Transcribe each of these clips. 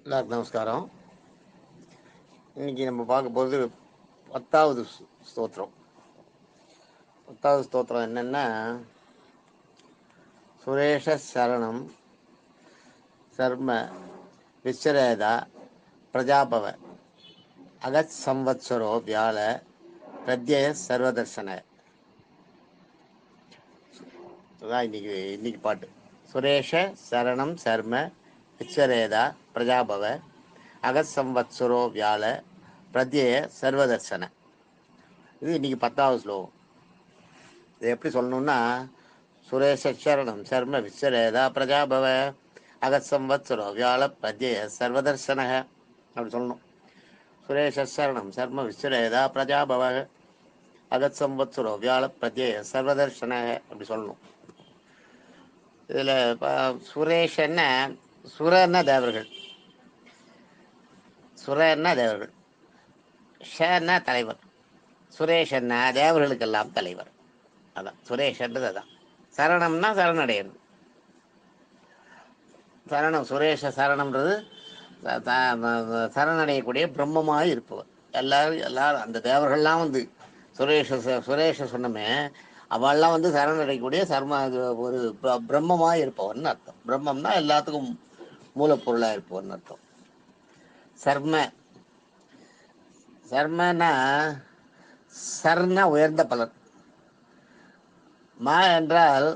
எல்லாருக்கும் நமஸ்காரம். இன்னைக்கு நம்ம பார்க்க போகிறது 10வது ஸ்தோத்திரம். 10வது ஸ்தோத்திரம் என்னன்னா, சுரேஷ சரணம் சர்ம விஸ்வரேதா பிரஜாபவ அகத் சம்வத்சரோ வியாழ பிரத்யய சர்வதர்சன. அதுதான் இன்னைக்கு பாட்டு. சுரேஷ சரணம் சர்ம விஸ்வரேதா பிரஜாபவ அகத் சம்வத்சரோ வியாழ பிரத்யய சர்வதர்சன. இது இன்னைக்கு 10வது ஸ்லோகம். இது எப்படி சொல்லணும்னா, சுரேஷ சரணம் சர்ம விஸ்வரேதா பிரஜாபவ அகத் சம்வத்சரோ வியாழ பிரத்யய சர்வதர்சன அப்படி சொல்லணும். சுரேஷ சரணம் சர்ம விஸ்வரேதா பிரஜாபவ அகத் சம்வத்சரோ வியாழ பிரத்யய சர்வதர்சன அப்படி சொல்லணும். இதில் சுரேஷன்னா சுரன்னா தேவர்கள், சுரன்னா தேவர்கள், ஷன்னா தலைவர், சுரேஷன்னா தேவர்களுக்கெல்லாம் தலைவர். அதான் சுரேஷன்றது. அதான் சரணம்னா சரணடையணும். சரணம் சுரேஷ சரணம்ன்றது சரணடையக்கூடிய பிரம்மமாக இருப்பவர். எல்லாரும் அந்த தேவர்கள்லாம் வந்து சுரேஷ சொன்னமே, அவள்லாம் வந்து சரணடையக்கூடிய ஒரு பிரம்மமாக இருப்பவர்னு அர்த்தம். பிரம்மம்னா எல்லாத்துக்கும் மூலப்பொருளாக இருப்பவர்னு அர்த்தம். சர்மனா சர்னா உயர்ந்த பலன். மா என்றால்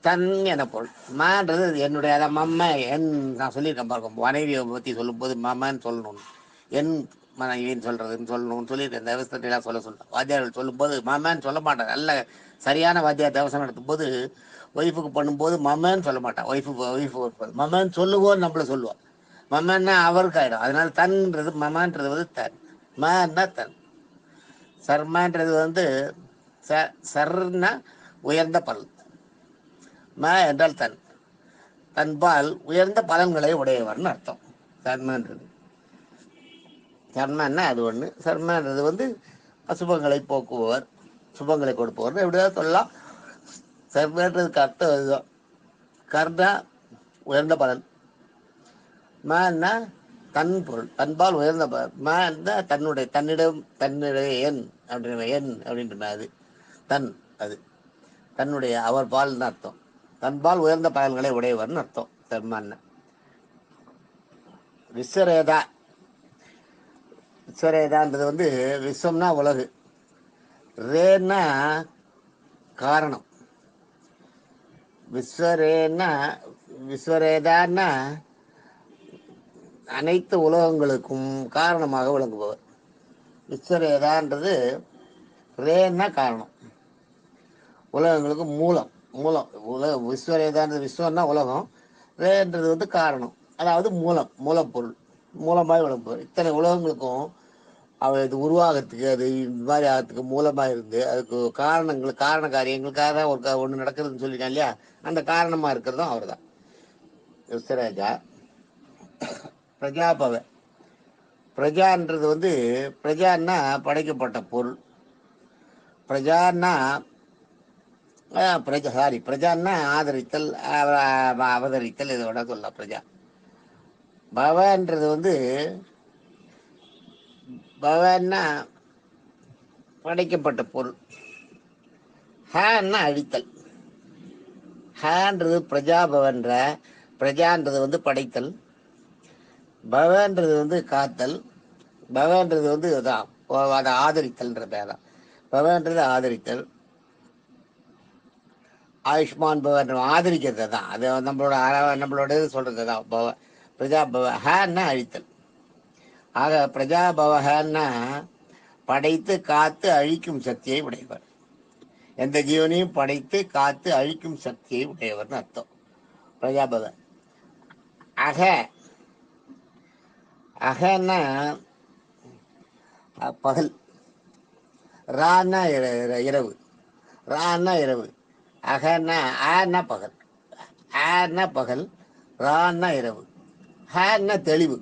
தன் என பொருள். மான்றது என்னுடைய, அதான் மம்ம என். நான் சொல்லியிருக்கேன் பாருங்க, மனைவியை பற்றி சொல்லும்போது மம்மன்னு சொல்லணும், என் மனைவின்னு சொல்லணும்னு சொல்லியிருக்கேன். இந்த விவசாயெல்லாம் சொல்ல வாத்தியார்கள் சொல்லும்போது மம்மன்னு சொல்ல மாட்டாங்க. நல்ல சரியான வாத்தியார் தேவசம் நடத்தும் போது ஒய்ஃபுக்கு பண்ணும்போது மம்மன்னு சொல்ல மாட்டான். ஒய்ஃபு மம்மன்னு சொல்லுவோன்னு நம்மள சொல்லுவான். மம்மன்னா அவருக்கு ஆயிடும். அதனால தன்ன்றது மமன்றது வந்து தன், மன்னா தன். சர்மான்றது வந்து சர்னா உயர்ந்த பலன், ம என்றால் தன், தன்பால் உயர்ந்த பலன்களை உடையவர்னு அர்த்தம். சர்மன்றது சர்மன்னா அது ஒன்று. சர்மன்றது வந்து அசுபங்களை போக்குபவர், சுபங்களை கொடுப்பவர், எப்படியாவது சொல்லலாம். சர்மன்றதுக்கு அர்த்தம் அதுதான். கர்ணா உயர்ந்த பலன், மன்னா தன் பொருள், தன்பால் உயர்ந்த பலன். மன்னா தன்னுடைய என் அப்படின்ற அது தன், அது தன்னுடைய அவர் பால்னு அர்த்தம். தன்பால் உயர்ந்த பலன்களை உடையவர்னு அர்த்தம் சர்மன்னு. விஸ்வரேதான்றது வந்து விஸ்வம்னா உலகு, ரேன்னா காரணம். விஸ்வரேதான்னா அனைத்து உலகங்களுக்கும் காரணமாக விளங்குபவர். விஸ்வரேதான்றது ரேன்னா காரணம், உலகங்களுக்கு மூலம். விஸ்வரேதான்றது விஸ்வம்னா உலகம், ரேன்றது வந்து காரணம், அதாவது மூலப்பொருள், மூலமாக விளங்குபவர். இத்தனை உலகங்களுக்கும் இது உருவாகிறதுக்கு, அது இந்த மாதிரி ஆகிறதுக்கு மூலமாக இருந்து அதுக்கு காரண காரியங்களுக்காக தான் ஒன்று நடக்குதுன்னு சொல்லிட்டான் இல்லையா, அந்த காரணமாக இருக்கிறதும் அவர் தான் விஸ்வராஜா. பிரஜாபவ, பிரஜான்றது வந்து பிரஜான்னா படைக்கப்பட்ட பொருள். பிரஜான்னா பிரஜான்னா ஆதரித்தல், அவதரித்தல், இதோட சொல்லலாம் பிரஜா. பவன்றது வந்து பவன்னா படைக்கப்பட்ட பொருள். ஹன்னா அழித்தல். ஹன்றது பிரஜாபவன்ற, பிரஜான்றது வந்து படைத்தல், பவன்றது வந்து காத்தல், பவன்றது வந்து அதை ஆதரித்தல்ன்ற பேதான். பவன்றது ஆதரித்தல், ஆயுஷ்மான் பவன் ஆதரிக்கிறது தான். அது நம்மளோட இது சொல்றது தான் பவ. பிரஜாபவ ஹன்னா அழித்தல். ஆக பிரஜாபவன்னா படைத்து காத்து அழிக்கும் சக்தியை உடையவர். எந்த ஜீவனையும் படைத்து காத்து அழிக்கும் சக்தியை உடையவர்னு அர்த்தம் பிரஜாபவ. அகன்னா பகல், ரான்னா இரவு, ரான்னா இரவு. அகன்னா ஆன்னா பகல், ஆன்னா பகல், ரான்னா இரவு. ஹேன்னா தெளிவு.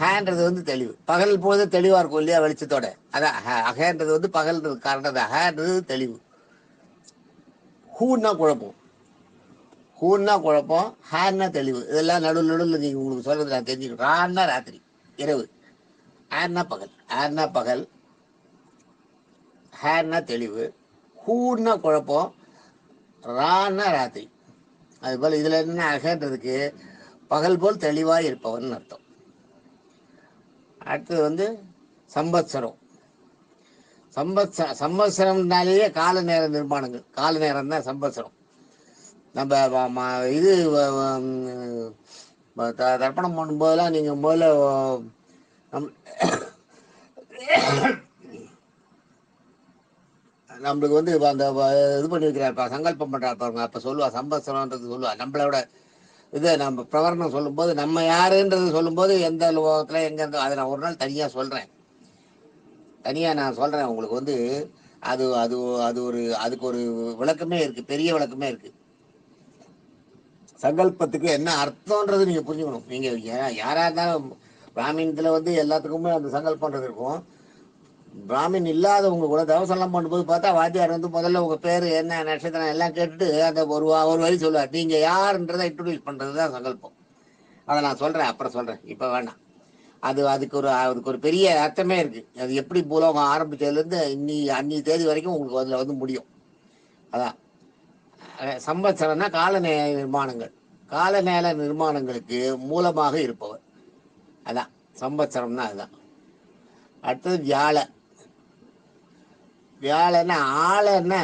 ஹேன்றது வந்து தெளிவு. பகல் போது தெளிவா இருக்கும் இல்லையா, வெளிச்சத்தோட. அதான் அகன்றது வந்து பகல்ன்றது காரணம் தான். ஹேன்றது தெளிவு. ஹூன்னா குழப்பம். ஹூன்னா குழப்பம், ஹேர்னா தெளிவு. இதெல்லாம் நடுவில் நீங்கள் உங்களுக்கு சொல்றது நான் தெரிஞ்சுக்கணும். ரான்னா ராத்திரி இரவு, ஹேர்னா பகல். ஹேர்னா பகல், ஹேர்னா தெளிவு, ஹூன்னா குழப்பம், ரான்னா ராத்திரி. அதுபோல் இதில் என்ன அகன்றதுக்கு பகல் போல் தெளிவாக இருப்பவன் அர்த்தம். அடுத்தது வந்து சம்பத்சரம். சம்பத்சரம்னாலேயே கால நேர நிர்மாணங்கள். கால நேரம் தான் சம்பத்சரம். நம்ம இது தர்ப்பணம் பண்ணும்போதெல்லாம் நீங்கள் முதல்ல நம்மளுக்கு வந்து அந்த இது பண்ணி வைக்கிறாப்பா, சங்கல்பம் பண்ணுறா பாருங்க. அப்போ சொல்லுவா சம்பத்சரம்ன்றது சொல்லுவா. நம்மளோட இதை நம்ம பிரவரணம் சொல்லும்போது நம்ம யாருன்றது சொல்லும்போது எந்த லோகத்தில் எங்கே இருந்தோ அதை நான் ஒரு நாள் தனியாக சொல்கிறேன். தனியாக நான் சொல்கிறேன் உங்களுக்கு வந்து அது அது அது அதுக்கு ஒரு விளக்கமே இருக்குது, பெரிய விளக்கமே இருக்குது. சங்கல்பத்துக்கு என்ன அர்த்தம்ன்றது நீங்கள் புரிஞ்சுக்கணும். நீங்கள் யாராக இருந்தாலும் பிராமின்த்தில் வந்து எல்லாத்துக்குமே அந்த சங்கல்பன்றது இருக்கும். பிராமின் இல்லாதவங்க கூட தவசெல்லாம் பண்ணும்போது பார்த்தா வாத்தியார் வந்து முதல்ல உங்கள் பேர் என்ன நட்சத்திரம் எல்லாம் கேட்டுட்டு அந்த ஒரு வரி சொல்லுவார். நீங்கள் யாருன்றதை இன்ட்ரடியூஸ் பண்ணுறது தான் சங்கல்பம். அதை நான் சொல்கிறேன், அப்புறம் சொல்கிறேன், இப்போ வேண்டாம். அதுக்கு ஒரு பெரிய அர்த்தமே இருக்குது. அது எப்படி பூலோகம் ஆரம்பித்ததுலேருந்து அன்னி தேதி வரைக்கும் உங்களுக்கு அதில் வந்து முடியும். அதான் சம்பத்சரம்னா கால நிர்மாணங்கள். கால நேர நிர்மாணங்களுக்கு மூலமாக இருப்பவர். அதான் சம்பத்சரம்னா அதுதான். அடுத்தது வியாழ. வியாழன்னா ஆளன்னா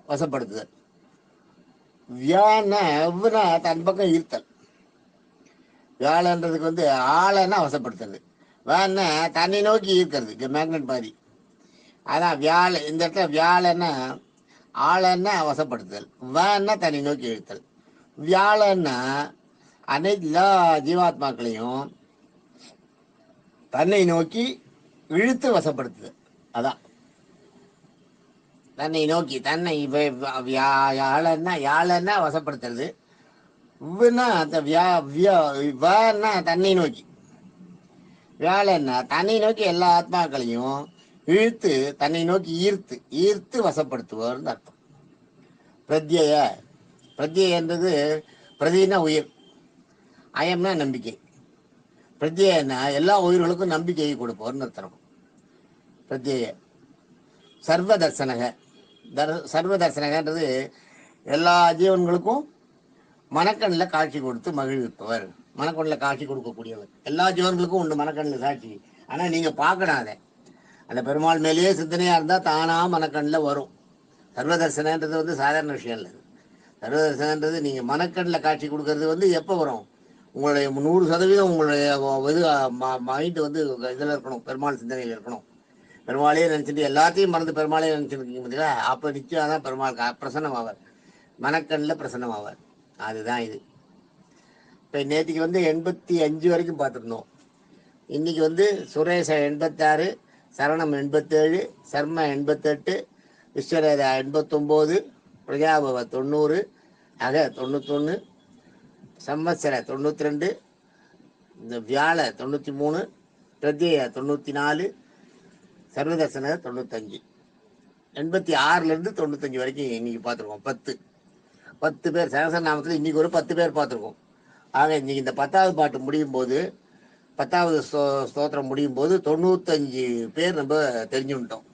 வசப்படுத்துதல். வியாழன்னா தன் பக்கம் ஈர்த்தல். வியாழன்றதுக்கு வந்து ஆளன்னா வசப்படுத்துறது, வேணா தன்னை நோக்கி ஈர்க்கிறது, மேக்னெட் மாதிரி. அதான் வியாழ. இந்த இடத்துல வியாழன்னா ஆளன்னா வசப்படுத்துதல், வேணா தன்னை நோக்கி இழுத்தல். வியாழன்னா அனைத்து எல்லா ஜீவாத்மாக்களையும் தன்னை நோக்கி இழுத்து வசப்படுத்துதல். அதான் தன்னை நோக்கி தன்னை யாழன்னா வசப்படுத்துறது, அந்த தன்னை நோக்கி. வியாழன்னா தன்னை நோக்கி எல்லா ஆத்மாக்களையும் இழுத்து தன்னை நோக்கி ஈர்த்து வசப்படுத்துவார்னு அர்த்தம். பிரத்யன்றது பிரதினா உயிர், அயம்னா நம்பிக்கை. பிரத்யன்னா எல்லா உயிர்களுக்கும் நம்பிக்கையை கொடுப்பவர்னு அர்த்தம். பிரத்யேய. சர்வதர்சனகன்றது எல்லா ஜீவன்களுக்கும் மனக்கண்ணில் காட்சி கொடுத்து மகிழ்விப்பவர். மனக்கண்ணில் காட்சி கொடுக்கக்கூடியவர். எல்லா ஜீவன்களுக்கும் உண்டு மனக்கண்ணில் காட்சி. ஆனால் நீங்கள் பார்க்கணும் அதை. அந்த பெருமாள் மேலேயே சிந்தனையாக இருந்தால் தானாக மனக்கண்ணில் வரும். சர்வதர்சனன்றது வந்து சாதாரண விஷயம் இல்லை. சர்வதர்சனன்றது நீங்கள் மனக்கண்ணில் காட்சி கொடுக்கறது வந்து எப்போ வரும்? உங்களுடைய 100% உங்களுடைய இது மைண்டு வந்து இதில் இருக்கணும், பெருமாள் சிந்தனையில் இருக்கணும். பெருமாளையே நினச்சிட்டு எல்லாத்தையும் மறந்து பெருமாளையே நினச்சிட்டு இருக்கீங்க பார்த்தீங்களா? அப்போ நிச்சயம் தான் பெருமாள் பிரசன்னமாவார், மனக்கண்ணில் பிரசன்னமாவார். அதுதான் இது. இப்போ நேற்றுக்கு வந்து 85 வரைக்கும் பார்த்துருந்தோம். இன்னைக்கு வந்து சுரேஷ 86, சரணம் 87, சர்ம 88, விஸ்வரேதா 89, பிரஜாபவ 90, அக 91, சம்வத்சர 92, இந்த வியாழ 93, பிரத்யேய 94, சர்வதர்சன 95. 86லேருந்து 95 வரைக்கும் இன்னைக்கு பார்த்துருக்கோம். 10 பேர் சகசரநாமத்தில் இன்னைக்கு ஒரு 10 பேர் பார்த்துருக்கோம். ஆக இன்னைக்கு இந்த 10வது பாட்டு முடியும் போது, 10வது ஸ்தோத்திரம் முடியும் போது 95 பேர் நம்ம தெரிஞ்சுட்டோம்.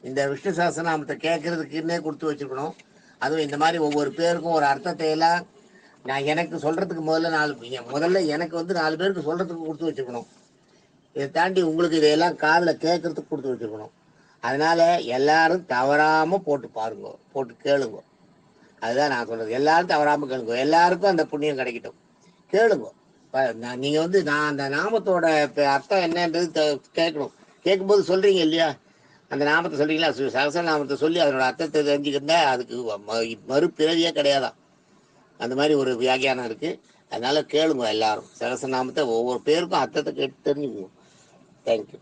இந்த விஷ்ணு சகசரநாமத்தை கேட்கறதுக்குன்னே கொடுத்து வச்சுருக்கணும். அதுவும் இந்த மாதிரி ஒவ்வொரு பேருக்கும் ஒரு அர்த்தத்தை எல்லாம் நான் எனக்கு சொல்கிறதுக்கு முதல்ல எனக்கு வந்து 4 பேருக்கு சொல்கிறதுக்கு கொடுத்து வச்சுருக்கணும். இதை தாண்டி உங்களுக்கு இதையெல்லாம் காதில் கேட்கறதுக்கு கொடுத்து வச்சுருக்கணும். அதனால் எல்லாரும் தவறாமல் போட்டு பாருங்க, போட்டு கேளுங்க. அதுதான் நான் சொல்கிறது. எல்லாரும் தவறாமல் கேளுங்க, எல்லாருக்கும் அந்த புண்ணியம் கிடைக்கட்டும். கேளுங்க. நீங்கள் வந்து நான் அந்த நாமத்தோட அர்த்தம் என்னன்றது கேட்கணும். கேட்கும்போது சொல்கிறீங்க இல்லையா, அந்த நாமத்தை சொல்கிறீங்களா, சகசர நாமத்தை சொல்லி அதனோட அர்த்தத்தை தெரிஞ்சுக்கிட்டா அதுக்கு மறுபிறவியே கிடையாதான். அந்த மாதிரி ஒரு வியாக்கியானம் இருக்குது. அதனால் கேளுங்க எல்லாரும். சகசர நாமத்தை ஒவ்வொரு பேருக்கும் அர்த்தத்தை கேட்டு தெரிஞ்சுக்கணும். தேங்க்யூ.